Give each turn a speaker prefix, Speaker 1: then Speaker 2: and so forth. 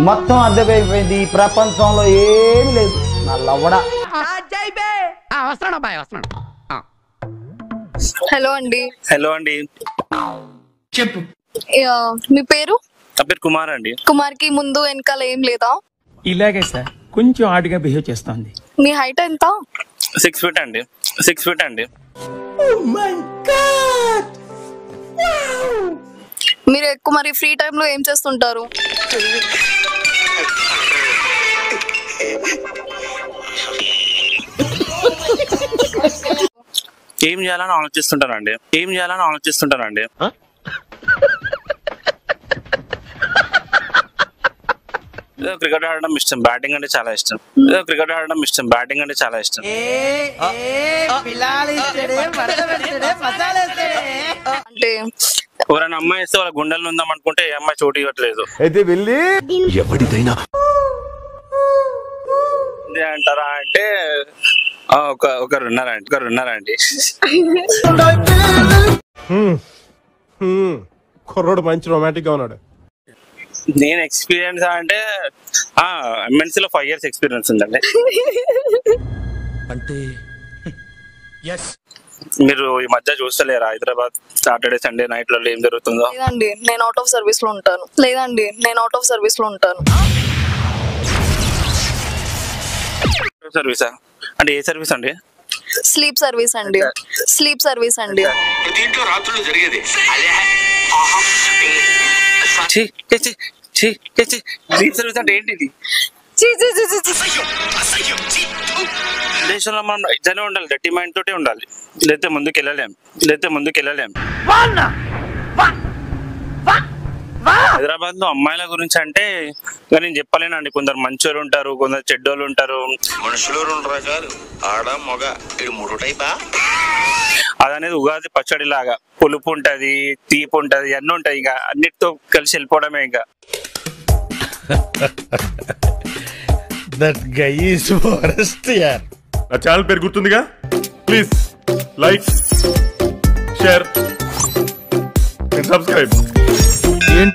Speaker 1: మొత్తం అద్దెపోయిపోయింది. ఈ ప్రపంచంలో ఏమి లేదు. నా లవ్వడా.
Speaker 2: హలో అండి.
Speaker 3: హలో అండి,
Speaker 4: చెప్పు.
Speaker 2: మీ పేరు?
Speaker 3: నా పేరు కుమార్ అండి.
Speaker 2: కుమార్ కి ముందు వెనకాల ఏం లేదా?
Speaker 4: ఇలాగే సార్, కొంచెం ఆడిగా బిహేవ్ చేస్తోంది.
Speaker 2: మీ హైట్ ఎంత?
Speaker 3: 6 feet అండి. 6 feet అండి.
Speaker 2: మీరు ఎక్కువ మరి ఫ్రీ టైమ్ లో ఏం చేస్తుంటారు?
Speaker 3: ఏం చేయాలని ఆలోచిస్తుంటానండి. క్రికెట్ ఆడడం ఇష్టం, బ్యాటింగ్ అంటే చాలా ఇష్టం.
Speaker 2: అంటే
Speaker 3: ఎవరైనా అమ్మాయి ఇస్తే వాళ్ళ గుండెలు ఉందాం అనుకుంటే ఏ అమ్మాయి చోటు ఇవ్వట్లేదు.
Speaker 1: అయితే వెళ్ళి
Speaker 5: ఎవరిదైనా
Speaker 3: అంటారా అంటే ఒకరు ఉన్నారండి.
Speaker 6: కుర్రోడు మంచి రొమాంటిక్ గా ఉన్నాడు.
Speaker 3: నేను ఎక్స్పీరియన్స్ అంటే MNC లో 5 years ఎక్స్పీరియన్స్ ఉందండి.
Speaker 5: అంటే
Speaker 3: మీరు ఈ మధ్య చూస్తలేరా హైదరాబాద్ సాటర్డే సండే నైట్ లలో ఏం జరుగుతుందో?
Speaker 2: లేదండి, నేను అవుట్ ఆఫ్ సర్వీస్ లో ఉంటాను.
Speaker 3: సర్వీసా అంటే ఏ సర్వీస్ అండి?
Speaker 2: స్లీప్ సర్వీస్ అండి.
Speaker 5: దీంట్లో రాత్రులు జరిగేది
Speaker 3: స్లీప్ సర్వీస్ అంటే ఏంటిది? దేశంలో మనం ఇద్దరే ఉండాలి, గట్టి మైండ్ తోటే ఉండాలి, లేకపోతే ముందుకు వెళ్ళలేం. హైదరాబాద్ లో అమ్మాయిల గురించి అంటే నేను చెప్పలేనండి. కొందరు మంచోళ్ళు ఉంటారు, కొందరు చెడ్డోళ్ళు ఉంటారు.
Speaker 5: మనుషులు 2 రకాలు, ఆడ మగ, ఇది 3 టైపా.
Speaker 3: అదనేది ఉగాది పచ్చడి లాగా పులుపు ఉంటది, తీపి ఉంటది, అన్నీ ఉంటాయి. ఇక అన్నిటితో కలిసి వెళ్ళిపోవడమే. ఇంకా
Speaker 7: దట్ గై ఈస్ వరస్ట్ యార్.
Speaker 6: నా ఛానల్ పేరు గుర్తుందిగా, please like, share and subscribe.